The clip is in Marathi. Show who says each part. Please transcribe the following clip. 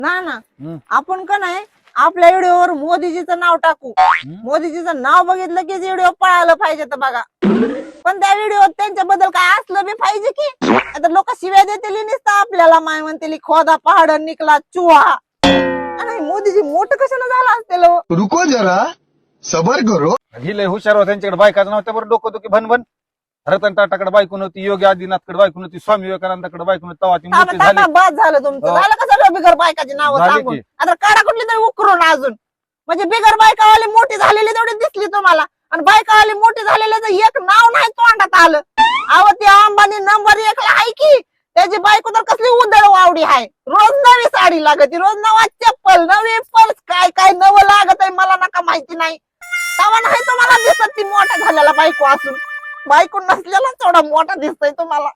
Speaker 1: ना
Speaker 2: हम्म.
Speaker 1: आपण का नाही आपल्या व्हिडिओवर मोदीजीचं नाव टाकू. मोदीजीचं नाव बघितलं की व्हिडिओ पळायला पाहिजे तर बघा. पण त्या व्हिडिओ त्यांच्याबद्दल काय असलं बी पाहिजे की आता लोक शिव्या देतील नुसतं आपल्याला माय म्हणतील खोदा पहाड निकला चुहा. आणि मोदीजी मोठं कशाला झालं असतील हो?
Speaker 3: रुको जरा सबर करो.
Speaker 2: ही लय हुशार होता त्यांच्याकडे बायकाच नव्हत्या बरं डोकं दुखी भनभन. रतन टाटाकडे बायको नव्हती, योगी आदिनाथकडे बायको नव्हती, स्वामी विवेकानंदाकडे बायको नव्हती, तेव्हा ती मोठी झाली.
Speaker 1: थांबा, बाद झालं तुमचं.
Speaker 2: हो.
Speaker 1: झालं का सगळं बिगर बायकाची नावं
Speaker 2: झाली
Speaker 1: सांगून?
Speaker 2: की.
Speaker 1: आता काढा कुठली तरी उकरून अजून. म्हणजे बिगर बायकावाली मोठी झालेली तेवढी दिसली तुम्हाला आणि बायकावाली मोठी झालेल्याचं एक नाव नाही तोंडात आलं. अहो ती अंबानी नंबर 1 ला आहे की त्याची बायको तर कसली उदळ वावडी आहे. रोज नवी साडी लागत, रोज नवा चप्पल, नवी पर्स, काय काय नवं लागत आहे मला नका माहिती नाही. तेव्हा नाही तुम्हाला दिसत ती मोठा झालेला बायको असून. बायको नसलेला थोडा मोठा दिसतोय तुम्हाला.